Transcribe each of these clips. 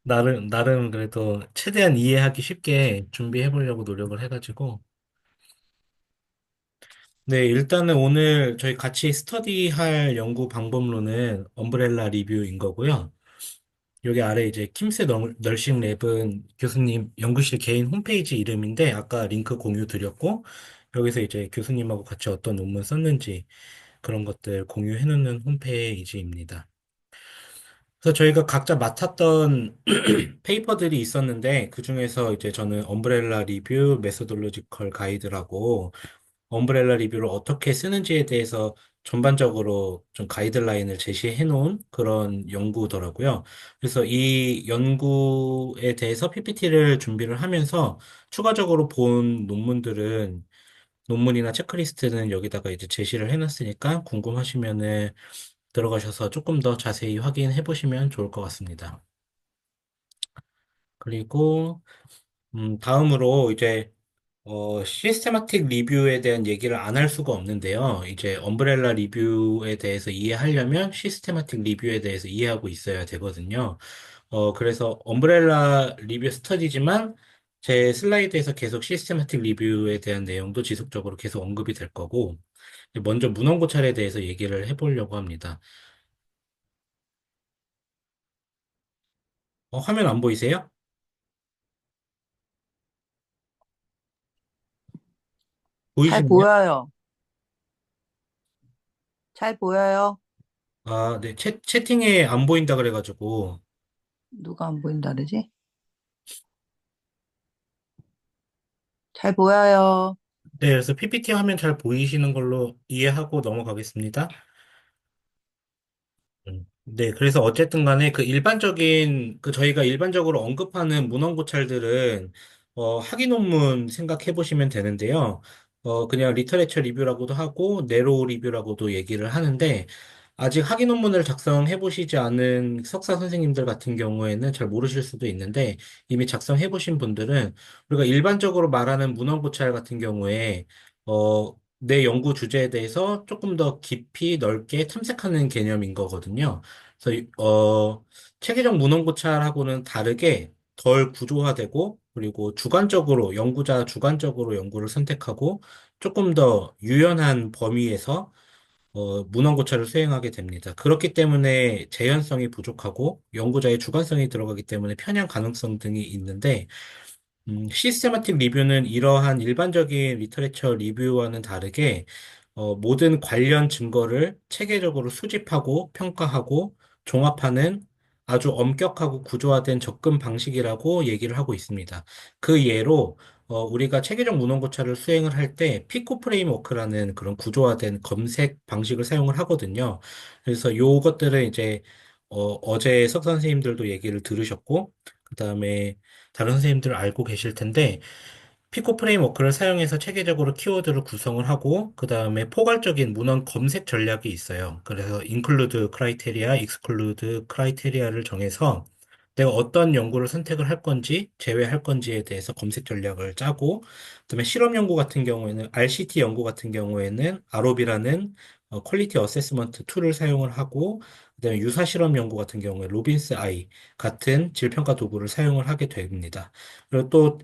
나름 그래도 최대한 이해하기 쉽게 준비해 보려고 노력을 해가지고. 네, 일단은 오늘 저희 같이 스터디할 연구 방법론은 엄브렐라 리뷰인 거고요. 여기 아래 이제 킴스 널싱 랩은 교수님 연구실 개인 홈페이지 이름인데 아까 링크 공유 드렸고 여기서 이제 교수님하고 같이 어떤 논문 썼는지 그런 것들 공유해 놓는 홈페이지입니다. 그래서 저희가 각자 맡았던 페이퍼들이 있었는데 그중에서 이제 저는 엄브렐라 리뷰 메소돌로지컬 가이드라고 엄브렐라 리뷰를 어떻게 쓰는지에 대해서 전반적으로 좀 가이드라인을 제시해 놓은 그런 연구더라고요. 그래서 이 연구에 대해서 PPT를 준비를 하면서 추가적으로 본 논문들은 논문이나 체크리스트는 여기다가 이제 제시를 해놨으니까 궁금하시면은 들어가셔서 조금 더 자세히 확인해 보시면 좋을 것 같습니다. 그리고 다음으로 이제 시스테마틱 리뷰에 대한 얘기를 안 할 수가 없는데요. 이제 엄브렐라 리뷰에 대해서 이해하려면 시스테마틱 리뷰에 대해서 이해하고 있어야 되거든요. 그래서 엄브렐라 리뷰 스터디지만 제 슬라이드에서 계속 시스테마틱 리뷰에 대한 내용도 지속적으로 계속 언급이 될 거고, 먼저 문헌 고찰에 대해서 얘기를 해보려고 합니다. 화면 안 보이세요? 잘 보이시나요? 보여요. 잘 보여요. 아, 네. 채팅에 안 보인다 그래가지고. 누가 안 보인다 그러지? 잘 보여요. 네, 그래서 PPT 화면 잘 보이시는 걸로 이해하고 넘어가겠습니다. 네, 그래서 어쨌든 간에 저희가 일반적으로 언급하는 문헌 고찰들은, 학위 논문 생각해 보시면 되는데요. 그냥 리터레처 리뷰라고도 하고, 내로 리뷰라고도 얘기를 하는데, 아직 학위 논문을 작성해 보시지 않은 석사 선생님들 같은 경우에는 잘 모르실 수도 있는데, 이미 작성해 보신 분들은, 우리가 일반적으로 말하는 문헌 고찰 같은 경우에, 내 연구 주제에 대해서 조금 더 깊이 넓게 탐색하는 개념인 거거든요. 그래서 체계적 문헌 고찰하고는 다르게 덜 구조화되고 그리고 연구자 주관적으로 연구를 선택하고 조금 더 유연한 범위에서 문헌 고찰을 수행하게 됩니다. 그렇기 때문에 재현성이 부족하고 연구자의 주관성이 들어가기 때문에 편향 가능성 등이 있는데 시스테마틱 리뷰는 이러한 일반적인 리터레처 리뷰와는 다르게 모든 관련 증거를 체계적으로 수집하고 평가하고 종합하는 아주 엄격하고 구조화된 접근 방식이라고 얘기를 하고 있습니다. 그 예로 우리가 체계적 문헌 고찰을 수행을 할 때 피코 프레임워크라는 그런 구조화된 검색 방식을 사용을 하거든요. 그래서 요것들은 이제 어제 석 선생님들도 얘기를 들으셨고 그다음에 다른 선생님들 알고 계실 텐데, 피코 프레임워크를 사용해서 체계적으로 키워드를 구성을 하고, 그 다음에 포괄적인 문헌 검색 전략이 있어요. 그래서 include criteria, exclude criteria를 정해서 내가 어떤 연구를 선택을 할 건지, 제외할 건지에 대해서 검색 전략을 짜고, 그다음에 실험 연구 같은 경우에는, RCT 연구 같은 경우에는 ROB라는 퀄리티 어세스먼트 툴을 사용을 하고, 그다음에 유사 실험 연구 같은 경우에 로빈스 아이 같은 질평가 도구를 사용을 하게 됩니다. 그리고 또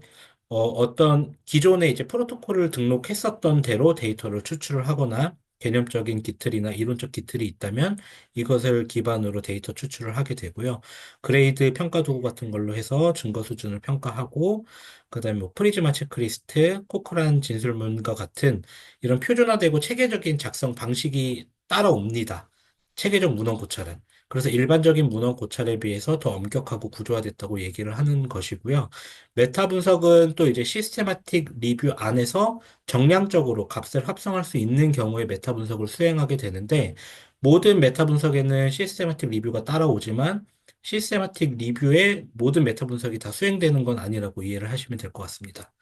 어떤 기존에 이제 프로토콜을 등록했었던 대로 데이터를 추출을 하거나 개념적인 기틀이나 이론적 기틀이 있다면 이것을 기반으로 데이터 추출을 하게 되고요. 그레이드 평가 도구 같은 걸로 해서 증거 수준을 평가하고 그다음에 뭐 프리즈마 체크리스트, 코크란 진술문과 같은 이런 표준화되고 체계적인 작성 방식이 따라옵니다. 체계적 문헌 고찰은. 그래서 일반적인 문헌 고찰에 비해서 더 엄격하고 구조화됐다고 얘기를 하는 것이고요. 메타 분석은 또 이제 시스테마틱 리뷰 안에서 정량적으로 값을 합성할 수 있는 경우에 메타 분석을 수행하게 되는데 모든 메타 분석에는 시스테마틱 리뷰가 따라오지만 시스테마틱 리뷰에 모든 메타 분석이 다 수행되는 건 아니라고 이해를 하시면 될 것 같습니다.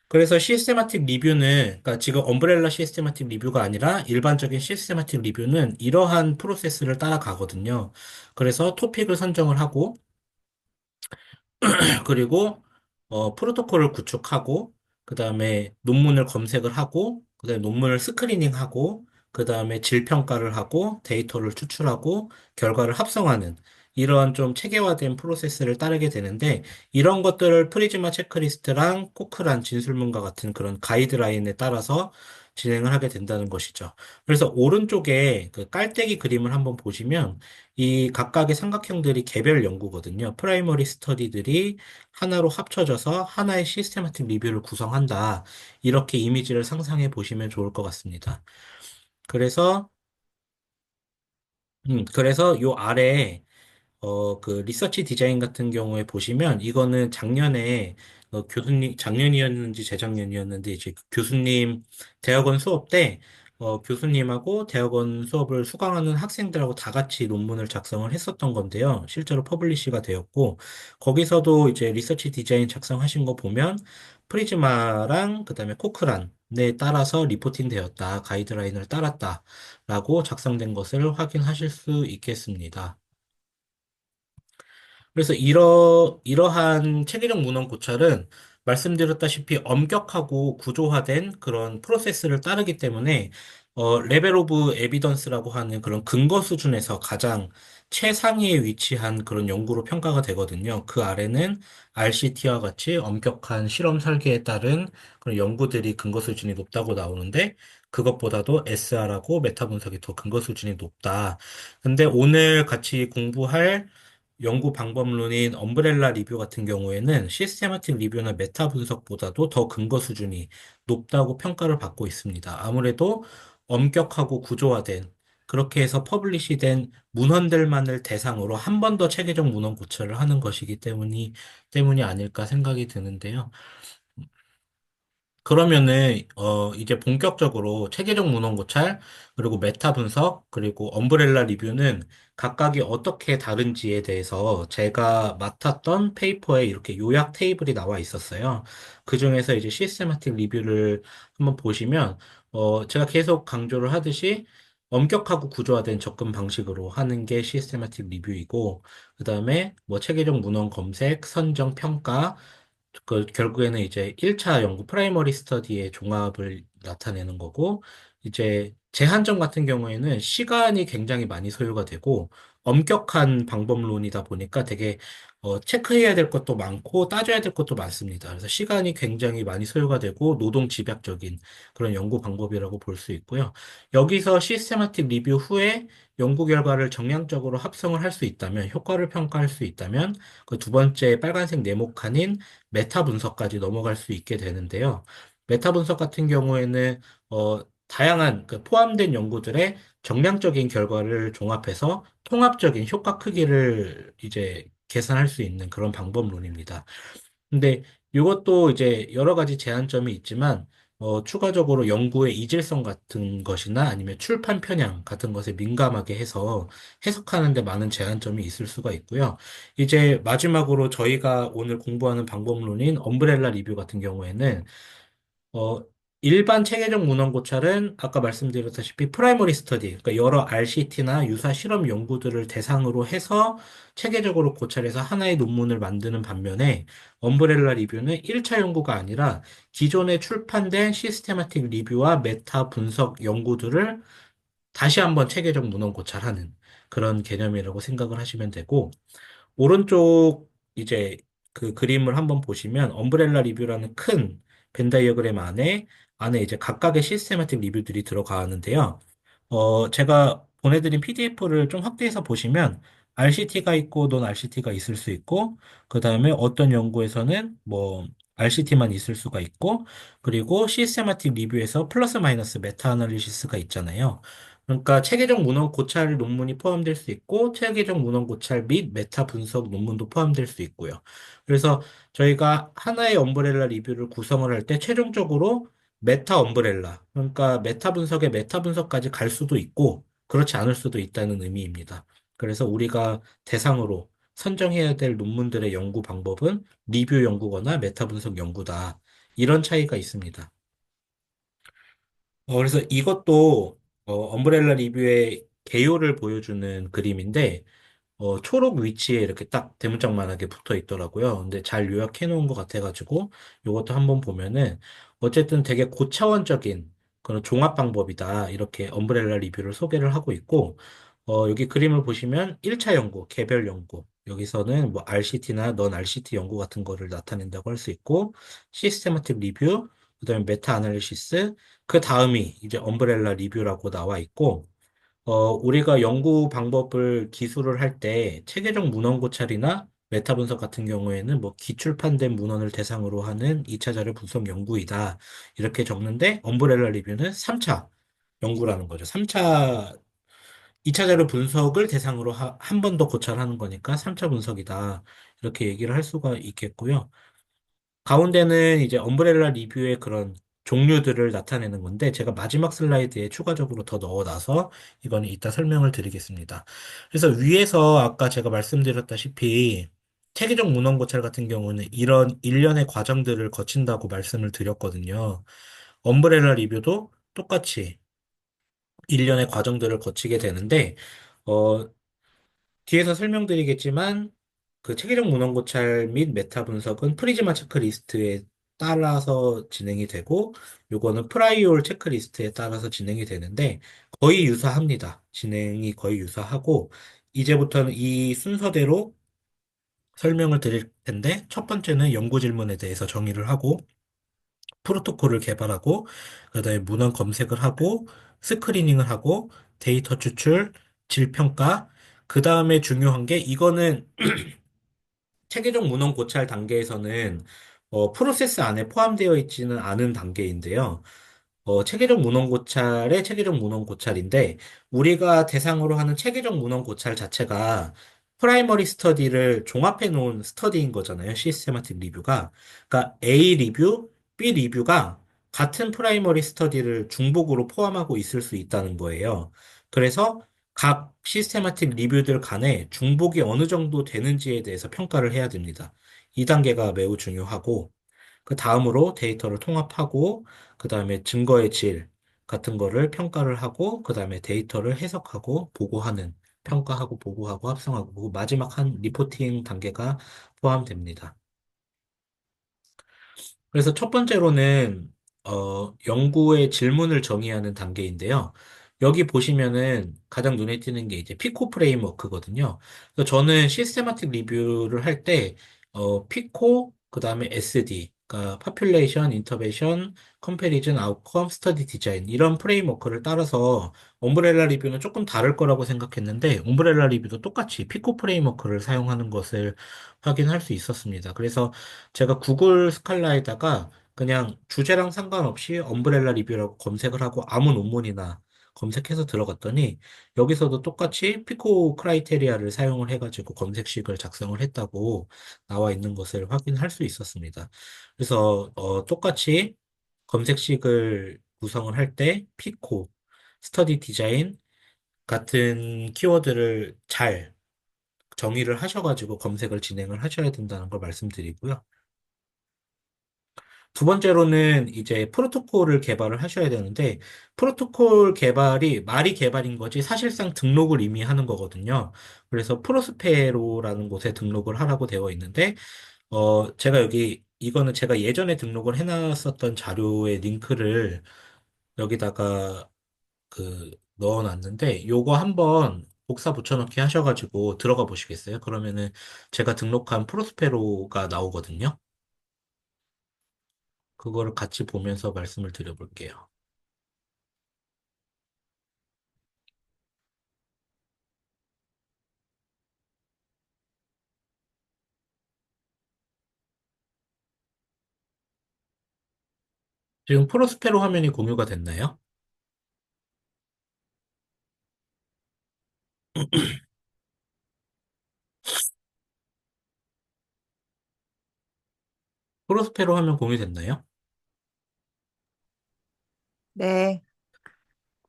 그래서 시스테마틱 리뷰는, 그러니까 지금 엄브렐라 시스테마틱 리뷰가 아니라 일반적인 시스테마틱 리뷰는 이러한 프로세스를 따라가거든요. 그래서 토픽을 선정을 하고, 그리고 프로토콜을 구축하고 그다음에 논문을 검색을 하고 그다음에 논문을 스크리닝하고 그다음에 질 평가를 하고 데이터를 추출하고 결과를 합성하는 이런 좀 체계화된 프로세스를 따르게 되는데 이런 것들을 프리즈마 체크리스트랑 코크란 진술문과 같은 그런 가이드라인에 따라서 진행을 하게 된다는 것이죠. 그래서 오른쪽에 그 깔때기 그림을 한번 보시면 이 각각의 삼각형들이 개별 연구거든요. 프라이머리 스터디들이 하나로 합쳐져서 하나의 시스테마틱 리뷰를 구성한다. 이렇게 이미지를 상상해 보시면 좋을 것 같습니다. 그래서 그래서 요 아래에 그 리서치 디자인 같은 경우에 보시면 이거는 작년에 교수님, 작년이었는지 재작년이었는데 이제 그 교수님 대학원 수업 때 교수님하고 대학원 수업을 수강하는 학생들하고 다 같이 논문을 작성을 했었던 건데요. 실제로 퍼블리시가 되었고 거기서도 이제 리서치 디자인 작성하신 거 보면 프리즈마랑 그다음에 코크란에 따라서 리포팅 되었다. 가이드라인을 따랐다라고 작성된 것을 확인하실 수 있겠습니다. 그래서 이러한 체계적 문헌 고찰은 말씀드렸다시피 엄격하고 구조화된 그런 프로세스를 따르기 때문에 레벨 오브 에비던스라고 하는 그런 근거 수준에서 가장 최상위에 위치한 그런 연구로 평가가 되거든요. 그 아래는 RCT와 같이 엄격한 실험 설계에 따른 그런 연구들이 근거 수준이 높다고 나오는데 그것보다도 SR하고 메타 분석이 더 근거 수준이 높다. 근데 오늘 같이 공부할 연구 방법론인 엄브렐라 리뷰 같은 경우에는 시스테마틱 리뷰나 메타 분석보다도 더 근거 수준이 높다고 평가를 받고 있습니다. 아무래도 엄격하고 구조화된 그렇게 해서 퍼블리시된 문헌들만을 대상으로 한 번 더 체계적 문헌 고찰을 하는 것이기 때문이 아닐까 생각이 드는데요. 그러면은 이제 본격적으로 체계적 문헌 고찰 그리고 메타 분석 그리고 엄브렐라 리뷰는 각각이 어떻게 다른지에 대해서 제가 맡았던 페이퍼에 이렇게 요약 테이블이 나와 있었어요. 그중에서 이제 시스테마틱 리뷰를 한번 보시면 제가 계속 강조를 하듯이 엄격하고 구조화된 접근 방식으로 하는 게 시스테마틱 리뷰이고 그다음에 뭐 체계적 문헌 검색, 선정, 평가 결국에는 이제 1차 연구 프라이머리 스터디의 종합을 나타내는 거고, 이제 제한점 같은 경우에는 시간이 굉장히 많이 소요가 되고, 엄격한 방법론이다 보니까 되게 체크해야 될 것도 많고 따져야 될 것도 많습니다. 그래서 시간이 굉장히 많이 소요가 되고 노동 집약적인 그런 연구 방법이라고 볼 수 있고요. 여기서 시스테마틱 리뷰 후에 연구 결과를 정량적으로 합성을 할 수 있다면, 효과를 평가할 수 있다면, 그 두 번째 빨간색 네모칸인 메타 분석까지 넘어갈 수 있게 되는데요. 메타 분석 같은 경우에는 다양한 그 포함된 연구들의 정량적인 결과를 종합해서 통합적인 효과 크기를 이제 계산할 수 있는 그런 방법론입니다. 근데 이것도 이제 여러 가지 제한점이 있지만 추가적으로 연구의 이질성 같은 것이나 아니면 출판 편향 같은 것에 민감하게 해서 해석하는 데 많은 제한점이 있을 수가 있고요. 이제 마지막으로 저희가 오늘 공부하는 방법론인 엄브렐라 리뷰 같은 경우에는 어, 일반 체계적 문헌 고찰은 아까 말씀드렸다시피 프라이머리 스터디, 그러니까 여러 RCT나 유사 실험 연구들을 대상으로 해서 체계적으로 고찰해서 하나의 논문을 만드는 반면에 엄브렐라 리뷰는 1차 연구가 아니라 기존에 출판된 시스테마틱 리뷰와 메타 분석 연구들을 다시 한번 체계적 문헌 고찰하는 그런 개념이라고 생각을 하시면 되고 오른쪽 이제 그 그림을 한번 보시면 엄브렐라 리뷰라는 큰 벤 다이어그램 안에 이제 각각의 시스테마틱 리뷰들이 들어가는데요. 제가 보내드린 PDF를 좀 확대해서 보시면 RCT가 있고 논 RCT가 있을 수 있고 그 다음에 어떤 연구에서는 뭐 RCT만 있을 수가 있고 그리고 시스테마틱 리뷰에서 플러스 마이너스 메타 아날리시스가 있잖아요. 그러니까 체계적 문헌 고찰 논문이 포함될 수 있고 체계적 문헌 고찰 및 메타 분석 논문도 포함될 수 있고요. 그래서 저희가 하나의 엄브렐라 리뷰를 구성을 할 때 최종적으로 메타 엄브렐라 그러니까 메타 분석의 메타 분석까지 갈 수도 있고 그렇지 않을 수도 있다는 의미입니다. 그래서 우리가 대상으로 선정해야 될 논문들의 연구 방법은 리뷰 연구거나 메타 분석 연구다. 이런 차이가 있습니다. 그래서 이것도 엄브렐라 리뷰의 개요를 보여주는 그림인데 초록 위치에 이렇게 딱 대문짝만하게 붙어 있더라고요. 근데 잘 요약해 놓은 것 같아가지고 이것도 한번 보면은 어쨌든 되게 고차원적인 그런 종합 방법이다. 이렇게 엄브렐라 리뷰를 소개를 하고 있고 여기 그림을 보시면 1차 연구, 개별 연구. 여기서는 뭐 RCT나 넌 RCT 연구 같은 거를 나타낸다고 할 수 있고, 시스테마틱 리뷰, 그다음에 메타 아날리시스, 그 다음이 이제 엄브렐라 리뷰라고 나와 있고, 우리가 연구 방법을 기술을 할 때 체계적 문헌 고찰이나 메타 분석 같은 경우에는 뭐 기출판된 문헌을 대상으로 하는 2차 자료 분석 연구이다. 이렇게 적는데 엄브렐라 리뷰는 3차 연구라는 거죠. 3차 2차 자료 분석을 대상으로 한 번 더 고찰하는 거니까 3차 분석이다. 이렇게 얘기를 할 수가 있겠고요. 가운데는 이제 엄브렐라 리뷰의 그런 종류들을 나타내는 건데 제가 마지막 슬라이드에 추가적으로 더 넣어놔서 이거는 이따 설명을 드리겠습니다. 그래서 위에서 아까 제가 말씀드렸다시피 체계적 문헌 고찰 같은 경우는 이런 일련의 과정들을 거친다고 말씀을 드렸거든요. 엄브렐라 리뷰도 똑같이 일련의 과정들을 거치게 되는데 어, 뒤에서 설명드리겠지만 그 체계적 문헌 고찰 및 메타 분석은 프리즈마 체크리스트에 따라서 진행이 되고 요거는 프라이올 체크리스트에 따라서 진행이 되는데 거의 유사합니다. 진행이 거의 유사하고 이제부터는 이 순서대로 설명을 드릴 텐데 첫 번째는 연구 질문에 대해서 정의를 하고 프로토콜을 개발하고 그다음에 문헌 검색을 하고 스크리닝을 하고 데이터 추출, 질평가 그다음에 중요한 게 이거는 체계적 문헌 고찰 단계에서는 프로세스 안에 포함되어 있지는 않은 단계인데요. 체계적 문헌 고찰의 체계적 문헌 고찰인데 우리가 대상으로 하는 체계적 문헌 고찰 자체가 프라이머리 스터디를 종합해 놓은 스터디인 거잖아요. 시스테마틱 리뷰가. 그러니까 A 리뷰, B 리뷰가 같은 프라이머리 스터디를 중복으로 포함하고 있을 수 있다는 거예요. 그래서 각 시스테마틱 리뷰들 간에 중복이 어느 정도 되는지에 대해서 평가를 해야 됩니다. 이 단계가 매우 중요하고 그 다음으로 데이터를 통합하고, 그 다음에 증거의 질 같은 거를 평가를 하고, 그 다음에 데이터를 해석하고, 보고하는, 평가하고, 보고하고, 합성하고, 그리고 마지막 한 리포팅 단계가 포함됩니다. 그래서 첫 번째로는 연구의 질문을 정의하는 단계인데요. 여기 보시면은 가장 눈에 띄는 게 이제 피코 프레임워크거든요. 그래서 저는 시스테마틱 리뷰를 할 때 피코 그다음에 SD 그러니까 Population, Intervention, Comparison, Outcome, Study Design 이런 프레임워크를 따라서 엄브렐라 리뷰는 조금 다를 거라고 생각했는데 엄브렐라 리뷰도 똑같이 피코 프레임워크를 사용하는 것을 확인할 수 있었습니다. 그래서 제가 구글 스칼라에다가 그냥 주제랑 상관없이 엄브렐라 리뷰라고 검색을 하고 아무 논문이나 검색해서 들어갔더니 여기서도 똑같이 피코 크라이테리아를 사용을 해가지고 검색식을 작성을 했다고 나와 있는 것을 확인할 수 있었습니다. 그래서 똑같이 검색식을 구성을 할 때 피코, 스터디 디자인 같은 키워드를 잘 정의를 하셔가지고 검색을 진행을 하셔야 된다는 걸 말씀드리고요. 두 번째로는 이제 프로토콜을 개발을 하셔야 되는데, 프로토콜 개발이 말이 개발인 거지 사실상 등록을 이미 하는 거거든요. 그래서 프로스페로라는 곳에 등록을 하라고 되어 있는데, 제가 여기, 이거는 제가 예전에 등록을 해놨었던 자료의 링크를 여기다가 넣어놨는데, 요거 한번 복사 붙여넣기 하셔가지고 들어가 보시겠어요? 그러면은 제가 등록한 프로스페로가 나오거든요. 그거를 같이 보면서 말씀을 드려볼게요. 지금 프로스페로 화면이 공유가 됐나요? 프로스페로 화면 공유됐나요? 네.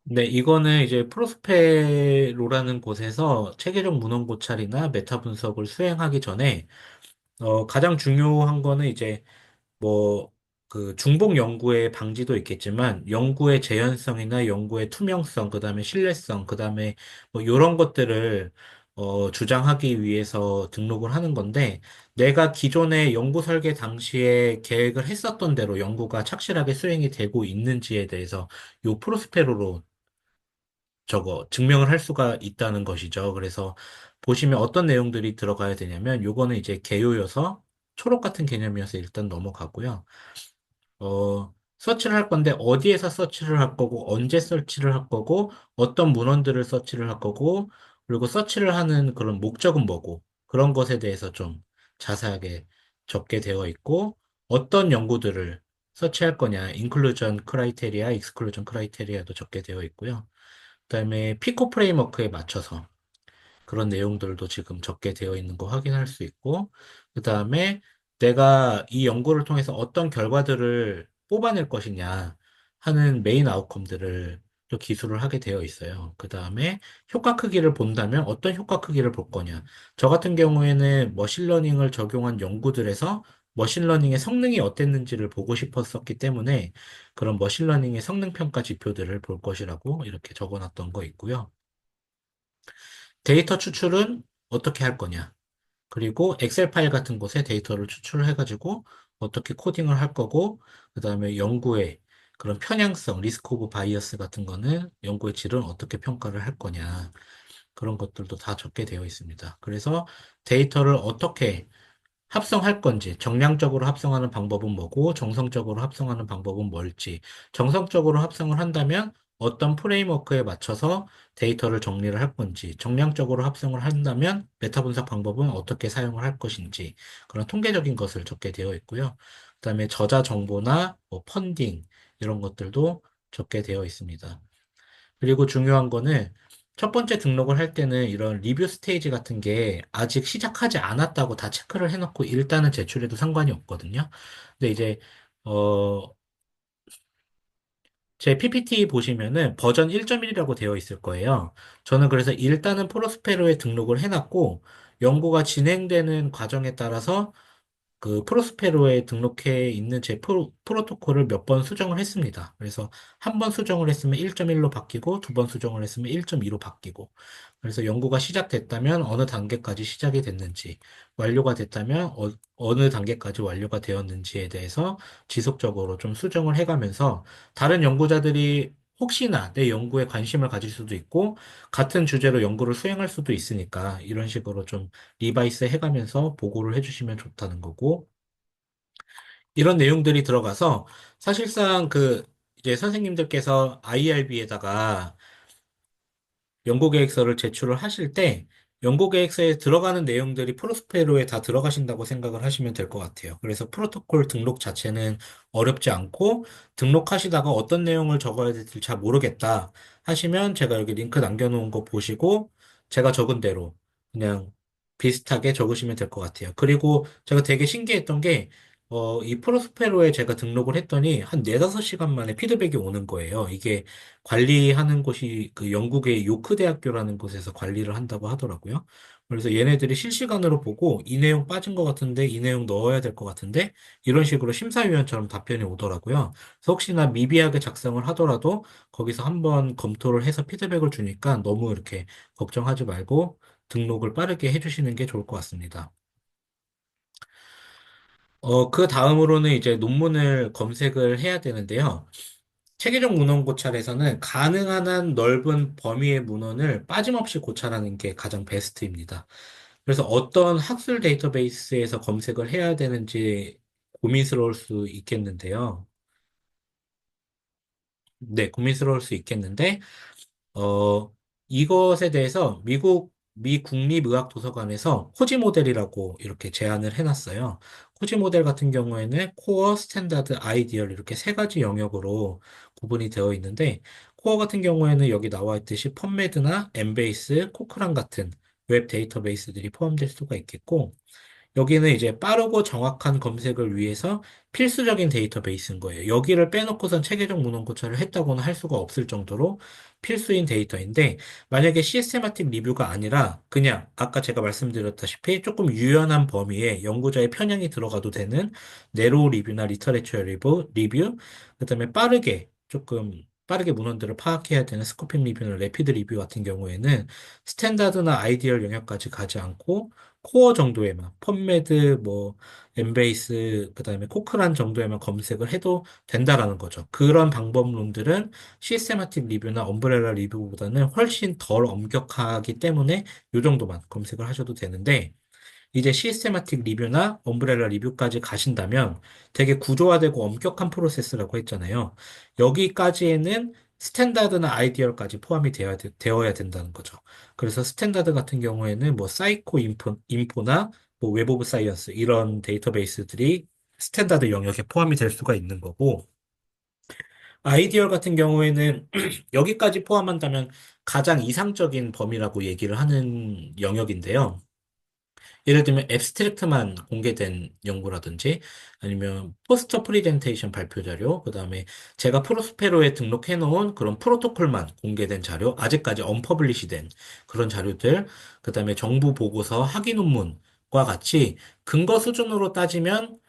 네, 이거는 이제 프로스페로라는 곳에서 체계적 문헌 고찰이나 메타 분석을 수행하기 전에 가장 중요한 거는 이제 뭐, 중복 연구의 방지도 있겠지만, 연구의 재현성이나 연구의 투명성, 그 다음에 신뢰성, 그 다음에 뭐, 요런 것들을, 주장하기 위해서 등록을 하는 건데, 내가 기존에 연구 설계 당시에 계획을 했었던 대로 연구가 착실하게 수행이 되고 있는지에 대해서 요 프로스페로로 증명을 할 수가 있다는 것이죠. 그래서 보시면 어떤 내용들이 들어가야 되냐면 요거는 이제 개요여서 초록 같은 개념이어서 일단 넘어가고요. 서치를 할 건데 어디에서 서치를 할 거고 언제 서치를 할 거고 어떤 문헌들을 서치를 할 거고 그리고 서치를 하는 그런 목적은 뭐고 그런 것에 대해서 좀 자세하게 적게 되어 있고 어떤 연구들을 서치할 거냐 인클루전 크라이테리아, 익스클루전 크라이테리아도 적게 되어 있고요. 그다음에 피코 프레임워크에 맞춰서 그런 내용들도 지금 적게 되어 있는 거 확인할 수 있고, 그 다음에 내가 이 연구를 통해서 어떤 결과들을 뽑아낼 것이냐 하는 메인 아웃컴들을 또 기술을 하게 되어 있어요. 그 다음에 효과 크기를 본다면 어떤 효과 크기를 볼 거냐. 저 같은 경우에는 머신러닝을 적용한 연구들에서 머신러닝의 성능이 어땠는지를 보고 싶었었기 때문에 그런 머신러닝의 성능 평가 지표들을 볼 것이라고 이렇게 적어놨던 거 있고요. 데이터 추출은 어떻게 할 거냐. 그리고 엑셀 파일 같은 곳에 데이터를 추출을 해가지고 어떻게 코딩을 할 거고, 그 다음에 연구의 그런 편향성, 리스크 오브 바이어스 같은 거는 연구의 질은 어떻게 평가를 할 거냐. 그런 것들도 다 적게 되어 있습니다. 그래서 데이터를 어떻게 합성할 건지, 정량적으로 합성하는 방법은 뭐고, 정성적으로 합성하는 방법은 뭘지, 정성적으로 합성을 한다면 어떤 프레임워크에 맞춰서 데이터를 정리를 할 건지, 정량적으로 합성을 한다면 메타 분석 방법은 어떻게 사용을 할 것인지, 그런 통계적인 것을 적게 되어 있고요. 그다음에 저자 정보나 뭐 펀딩, 이런 것들도 적게 되어 있습니다. 그리고 중요한 거는 첫 번째 등록을 할 때는 이런 리뷰 스테이지 같은 게 아직 시작하지 않았다고 다 체크를 해놓고 일단은 제출해도 상관이 없거든요. 근데 이제, 어, 제 PPT 보시면은 버전 1.1이라고 되어 있을 거예요. 저는 그래서 일단은 프로스페로에 등록을 해놨고 연구가 진행되는 과정에 따라서 그 프로스페로에 등록해 있는 제 프로토콜을 몇 번 수정을 했습니다. 그래서 한 번 수정을 했으면 1.1로 바뀌고 두 번 수정을 했으면 1.2로 바뀌고 그래서 연구가 시작됐다면 어느 단계까지 시작이 됐는지 완료가 됐다면 어느 단계까지 완료가 되었는지에 대해서 지속적으로 좀 수정을 해가면서 다른 연구자들이 혹시나 내 연구에 관심을 가질 수도 있고 같은 주제로 연구를 수행할 수도 있으니까 이런 식으로 좀 리바이스 해가면서 보고를 해주시면 좋다는 거고, 이런 내용들이 들어가서 사실상 그 이제 선생님들께서 IRB에다가 연구계획서를 제출을 하실 때 연구계획서에 들어가는 내용들이 프로스페로에 다 들어가신다고 생각을 하시면 될 것 같아요. 그래서 프로토콜 등록 자체는 어렵지 않고 등록하시다가 어떤 내용을 적어야 될지 잘 모르겠다 하시면 제가 여기 링크 남겨놓은 거 보시고 제가 적은 대로 그냥 비슷하게 적으시면 될 것 같아요. 그리고 제가 되게 신기했던 게 이 프로스페로에 제가 등록을 했더니 한 4~5시간 만에 피드백이 오는 거예요. 이게 관리하는 곳이 그 영국의 요크 대학교라는 곳에서 관리를 한다고 하더라고요. 그래서 얘네들이 실시간으로 보고 이 내용 빠진 것 같은데 이 내용 넣어야 될 것 같은데 이런 식으로 심사위원처럼 답변이 오더라고요. 그래서 혹시나 미비하게 작성을 하더라도 거기서 한번 검토를 해서 피드백을 주니까 너무 이렇게 걱정하지 말고 등록을 빠르게 해주시는 게 좋을 것 같습니다. 그 다음으로는 이제 논문을 검색을 해야 되는데요. 체계적 문헌 고찰에서는 가능한 한 넓은 범위의 문헌을 빠짐없이 고찰하는 게 가장 베스트입니다. 그래서 어떤 학술 데이터베이스에서 검색을 해야 되는지 고민스러울 수 있겠는데요. 네, 고민스러울 수 있겠는데, 어, 이것에 대해서 미 국립의학도서관에서 코지 모델이라고 이렇게 제안을 해놨어요. 코지 모델 같은 경우에는 코어, 스탠다드, 아이디얼 이렇게 세 가지 영역으로 구분이 되어 있는데, 코어 같은 경우에는 여기 나와 있듯이 펀메드나 엠베이스, 코크란 같은 웹 데이터베이스들이 포함될 수가 있겠고, 여기는 이제 빠르고 정확한 검색을 위해서 필수적인 데이터베이스인 거예요. 여기를 빼놓고선 체계적 문헌 고찰을 했다고는 할 수가 없을 정도로 필수인 데이터인데, 만약에 시스테마틱 리뷰가 아니라 그냥 아까 제가 말씀드렸다시피 조금 유연한 범위에 연구자의 편향이 들어가도 되는 네로우 리뷰나 리터레처 리뷰, 그다음에 빠르게 문헌들을 파악해야 되는 스코핑 리뷰나 레피드 리뷰 같은 경우에는 스탠다드나 아이디얼 영역까지 가지 않고 코어 정도에만, 펀메드, 뭐, 엠베이스, 그다음에 코크란 정도에만 검색을 해도 된다라는 거죠. 그런 방법론들은 시스테마틱 리뷰나 엄브렐라 리뷰보다는 훨씬 덜 엄격하기 때문에 이 정도만 검색을 하셔도 되는데, 이제 시스테마틱 리뷰나 엄브렐라 리뷰까지 가신다면 되게 구조화되고 엄격한 프로세스라고 했잖아요. 여기까지에는 스탠다드나 아이디얼까지 포함이 되어야 된다는 거죠. 그래서 스탠다드 같은 경우에는 뭐 사이코 인포나 뭐 웹 오브 사이언스 이런 데이터베이스들이 스탠다드 영역에 포함이 될 수가 있는 거고, 아이디얼 같은 경우에는 여기까지 포함한다면 가장 이상적인 범위라고 얘기를 하는 영역인데요. 예를 들면 앱스트랙트만 공개된 연구라든지 아니면 포스터 프리젠테이션 발표 자료, 그다음에 제가 프로스페로에 등록해 놓은 그런 프로토콜만 공개된 자료, 아직까지 언퍼블리시된 그런 자료들, 그다음에 정부 보고서 학위 논문과 같이 근거 수준으로 따지면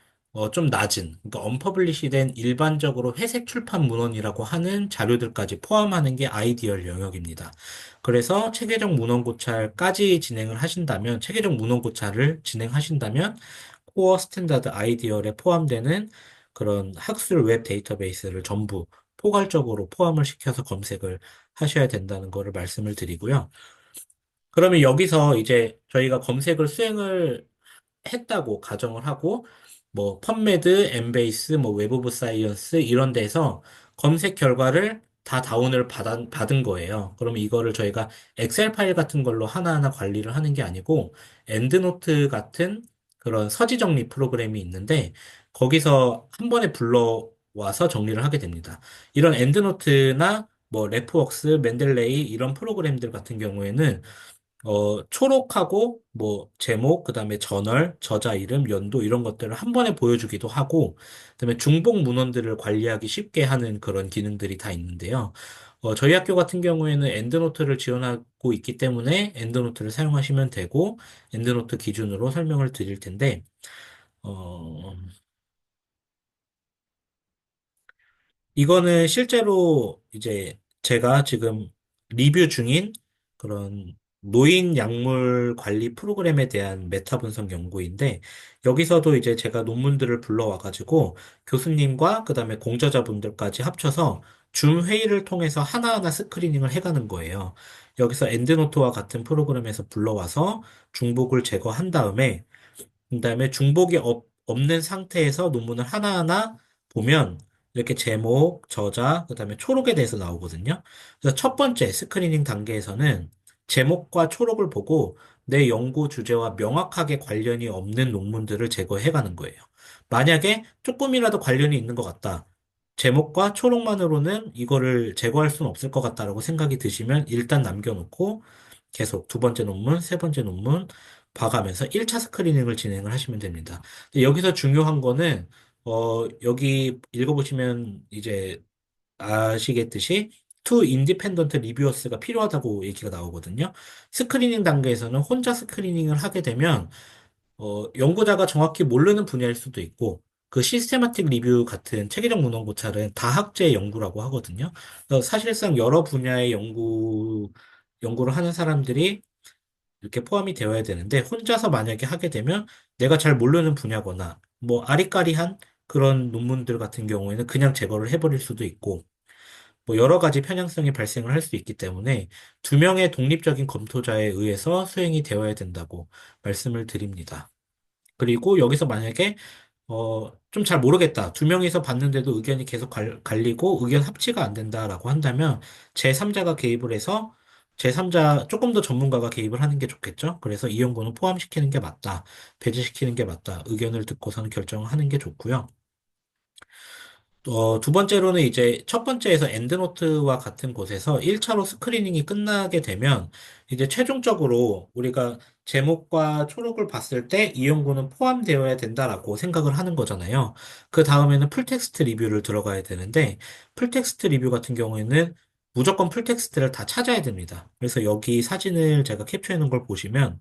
좀 낮은, 그러니까 언퍼블리시된 일반적으로 회색 출판 문헌이라고 하는 자료들까지 포함하는 게 아이디얼 영역입니다. 그래서 체계적 문헌 고찰까지 진행을 하신다면, 체계적 문헌 고찰을 진행하신다면, 코어 스탠다드 아이디얼에 포함되는 그런 학술 웹 데이터베이스를 전부 포괄적으로 포함을 시켜서 검색을 하셔야 된다는 거를 말씀을 드리고요. 그러면 여기서 이제 저희가 검색을 수행을 했다고 가정을 하고 뭐 펀메드, 엠베이스, 뭐 웹 오브 사이언스 이런 데서 검색 결과를 다 다운을 받은 거예요. 그러면 이거를 저희가 엑셀 파일 같은 걸로 하나하나 관리를 하는 게 아니고 엔드노트 같은 그런 서지 정리 프로그램이 있는데 거기서 한 번에 불러와서 정리를 하게 됩니다. 이런 엔드노트나 뭐 레프웍스, 맨델레이 이런 프로그램들 같은 경우에는 초록하고, 뭐, 제목, 그 다음에 저널, 저자 이름, 연도, 이런 것들을 한 번에 보여주기도 하고, 그 다음에 중복 문헌들을 관리하기 쉽게 하는 그런 기능들이 다 있는데요. 저희 학교 같은 경우에는 엔드노트를 지원하고 있기 때문에 엔드노트를 사용하시면 되고, 엔드노트 기준으로 설명을 드릴 텐데, 어, 이거는 실제로 이제 제가 지금 리뷰 중인 그런 노인 약물 관리 프로그램에 대한 메타 분석 연구인데 여기서도 이제 제가 논문들을 불러와가지고 교수님과 그다음에 공저자분들까지 합쳐서 줌 회의를 통해서 하나하나 스크리닝을 해가는 거예요. 여기서 엔드노트와 같은 프로그램에서 불러와서 중복을 제거한 다음에 그다음에 중복이 없는 상태에서 논문을 하나하나 보면 이렇게 제목, 저자, 그다음에 초록에 대해서 나오거든요. 그래서 첫 번째 스크리닝 단계에서는 제목과 초록을 보고 내 연구 주제와 명확하게 관련이 없는 논문들을 제거해 가는 거예요. 만약에 조금이라도 관련이 있는 것 같다. 제목과 초록만으로는 이거를 제거할 수는 없을 것 같다라고 생각이 드시면 일단 남겨놓고 계속 두 번째 논문, 세 번째 논문 봐가면서 1차 스크리닝을 진행을 하시면 됩니다. 근데 여기서 중요한 거는, 여기 읽어보시면 이제 아시겠듯이 투 인디펜던트 리뷰어스가 필요하다고 얘기가 나오거든요. 스크리닝 단계에서는 혼자 스크리닝을 하게 되면 연구자가 정확히 모르는 분야일 수도 있고, 그 시스테마틱 리뷰 같은 체계적 문헌 고찰은 다학제 연구라고 하거든요. 그래서 사실상 여러 분야의 연구를 하는 사람들이 이렇게 포함이 되어야 되는데, 혼자서 만약에 하게 되면 내가 잘 모르는 분야거나, 뭐 아리까리한 그런 논문들 같은 경우에는 그냥 제거를 해버릴 수도 있고, 뭐 여러 가지 편향성이 발생을 할 수 있기 때문에 두 명의 독립적인 검토자에 의해서 수행이 되어야 된다고 말씀을 드립니다. 그리고 여기서 만약에 좀 잘 모르겠다. 두 명이서 봤는데도 의견이 계속 갈리고 의견 합치가 안 된다라고 한다면 제3자가 개입을 해서 제3자 조금 더 전문가가 개입을 하는 게 좋겠죠. 그래서 이 연구는 포함시키는 게 맞다. 배제시키는 게 맞다. 의견을 듣고서는 결정을 하는 게 좋고요. 두 번째로는 이제 첫 번째에서 엔드노트와 같은 곳에서 1차로 스크리닝이 끝나게 되면 이제 최종적으로 우리가 제목과 초록을 봤을 때 이 연구는 포함되어야 된다라고 생각을 하는 거잖아요. 그 다음에는 풀텍스트 리뷰를 들어가야 되는데 풀텍스트 리뷰 같은 경우에는 무조건 풀텍스트를 다 찾아야 됩니다. 그래서 여기 사진을 제가 캡처해 놓은 걸 보시면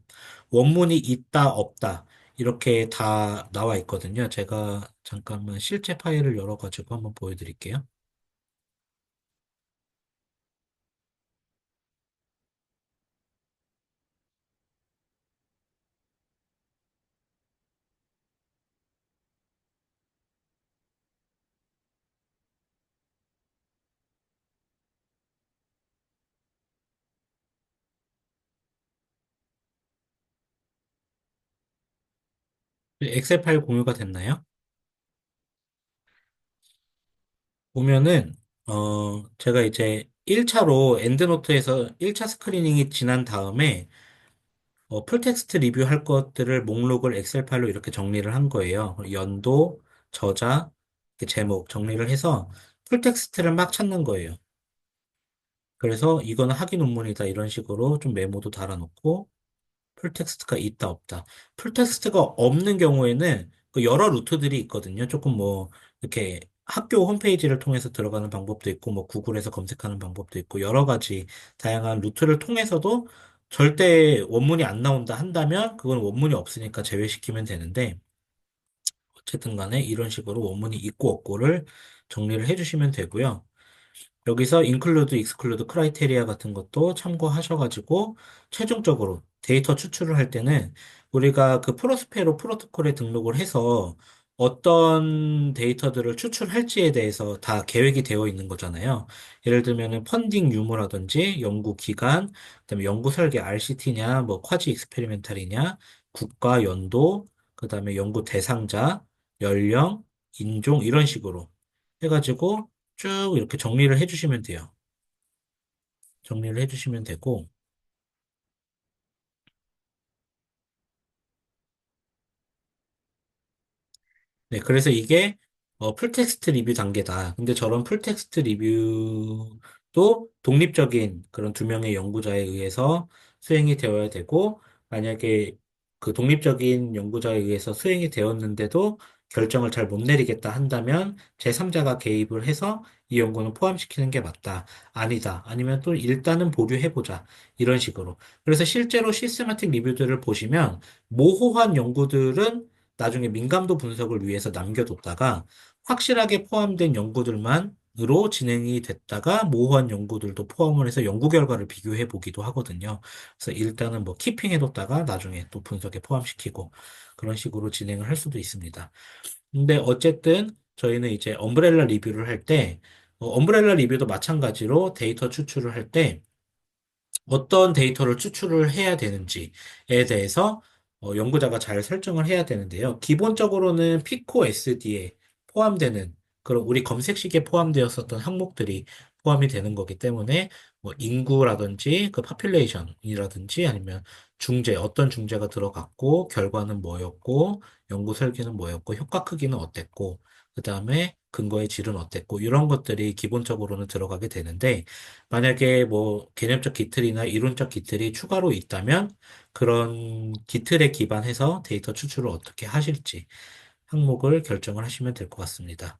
원문이 있다, 없다. 이렇게 다 나와 있거든요. 제가 잠깐만 실제 파일을 열어가지고 한번 보여드릴게요. 엑셀 파일 공유가 됐나요? 보면은, 제가 이제 1차로 엔드노트에서 1차 스크리닝이 지난 다음에, 풀텍스트 리뷰할 것들을 목록을 엑셀 파일로 이렇게 정리를 한 거예요. 연도, 저자, 이렇게 제목 정리를 해서 풀텍스트를 막 찾는 거예요. 그래서 이거는 학위 논문이다 이런 식으로 좀 메모도 달아놓고 풀텍스트가 있다 없다. 풀텍스트가 없는 경우에는 그 여러 루트들이 있거든요. 조금 뭐 이렇게 학교 홈페이지를 통해서 들어가는 방법도 있고 뭐 구글에서 검색하는 방법도 있고 여러 가지 다양한 루트를 통해서도 절대 원문이 안 나온다 한다면 그건 원문이 없으니까 제외시키면 되는데 어쨌든 간에 이런 식으로 원문이 있고 없고를 정리를 해주시면 되고요. 여기서 include, exclude 크라이테리아 같은 것도 참고하셔가지고 최종적으로 데이터 추출을 할 때는 우리가 그 프로스페로 프로토콜에 등록을 해서 어떤 데이터들을 추출할지에 대해서 다 계획이 되어 있는 거잖아요. 예를 들면은 펀딩 유무라든지 연구 기간, 그다음에 연구 설계 RCT냐, 뭐 쿼지 익스페리멘탈이냐, 국가 연도, 그다음에 연구 대상자, 연령, 인종 이런 식으로 해가지고 쭉 이렇게 정리를 해주시면 돼요. 정리를 해주시면 되고, 네, 그래서 이게 풀텍스트 리뷰 단계다. 근데 저런 풀텍스트 리뷰도 독립적인 그런 두 명의 연구자에 의해서 수행이 되어야 되고, 만약에 그 독립적인 연구자에 의해서 수행이 되었는데도 결정을 잘 못 내리겠다 한다면 제3자가 개입을 해서 이 연구는 포함시키는 게 맞다. 아니다. 아니면 또 일단은 보류해보자. 이런 식으로. 그래서 실제로 시스테마틱 리뷰들을 보시면 모호한 연구들은 나중에 민감도 분석을 위해서 남겨뒀다가 확실하게 포함된 연구들만으로 진행이 됐다가 모호한 연구들도 포함을 해서 연구 결과를 비교해 보기도 하거든요. 그래서 일단은 뭐 키핑해뒀다가 나중에 또 분석에 포함시키고 그런 식으로 진행을 할 수도 있습니다. 근데 어쨌든 저희는 이제 엄브렐라 리뷰를 할 때, 엄브렐라 리뷰도 마찬가지로 데이터 추출을 할때 어떤 데이터를 추출을 해야 되는지에 대해서 연구자가 잘 설정을 해야 되는데요. 기본적으로는 피코 SD에 포함되는 그런 우리 검색식에 포함되었었던 항목들이 포함이 되는 거기 때문에 뭐 인구라든지 그 파퓰레이션이라든지 아니면 중재, 어떤 중재가 들어갔고 결과는 뭐였고 연구 설계는 뭐였고 효과 크기는 어땠고 그다음에 근거의 질은 어땠고 이런 것들이 기본적으로는 들어가게 되는데 만약에 뭐 개념적 기틀이나 이론적 기틀이 추가로 있다면 그런 기틀에 기반해서 데이터 추출을 어떻게 하실지 항목을 결정을 하시면 될 것 같습니다.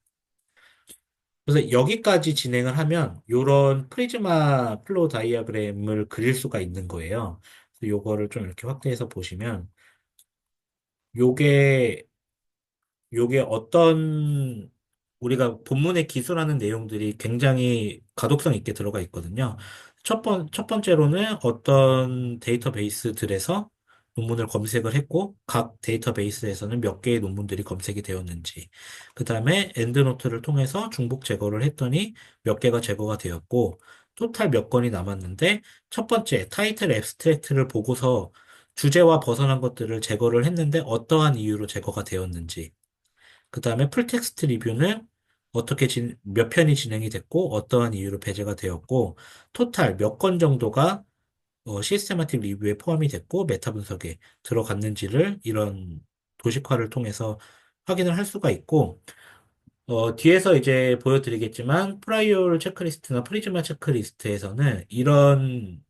그래서 여기까지 진행을 하면 이런 프리즈마 플로우 다이어그램을 그릴 수가 있는 거예요. 그래서 요거를 좀 이렇게 확대해서 보시면 요게 요게 어떤 우리가 본문에 기술하는 내용들이 굉장히 가독성 있게 들어가 있거든요. 첫 번째로는 어떤 데이터베이스들에서 논문을 검색을 했고, 각 데이터베이스에서는 몇 개의 논문들이 검색이 되었는지, 그 다음에 엔드노트를 통해서 중복 제거를 했더니 몇 개가 제거가 되었고, 토탈 몇 건이 남았는데, 첫 번째 타이틀 앱스트랙트를 보고서 주제와 벗어난 것들을 제거를 했는데 어떠한 이유로 제거가 되었는지, 그 다음에 풀텍스트 리뷰는 몇 편이 진행이 됐고, 어떠한 이유로 배제가 되었고, 토탈 몇 건 정도가 시스테마틱 리뷰에 포함이 됐고, 메타 분석에 들어갔는지를 이런 도식화를 통해서 확인을 할 수가 있고, 뒤에서 이제 보여드리겠지만, 프라이올 체크리스트나 프리즈마 체크리스트에서는 이런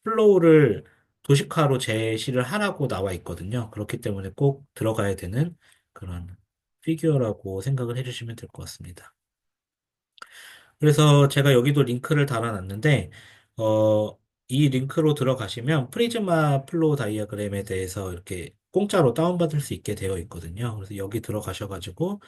플로우를 도식화로 제시를 하라고 나와 있거든요. 그렇기 때문에 꼭 들어가야 되는 그런 피규어라고 생각을 해주시면 될 것 같습니다. 그래서 제가 여기도 링크를 달아놨는데, 어, 이 링크로 들어가시면 프리즈마 플로우 다이어그램에 대해서 이렇게 공짜로 다운받을 수 있게 되어 있거든요. 그래서 여기 들어가셔가지고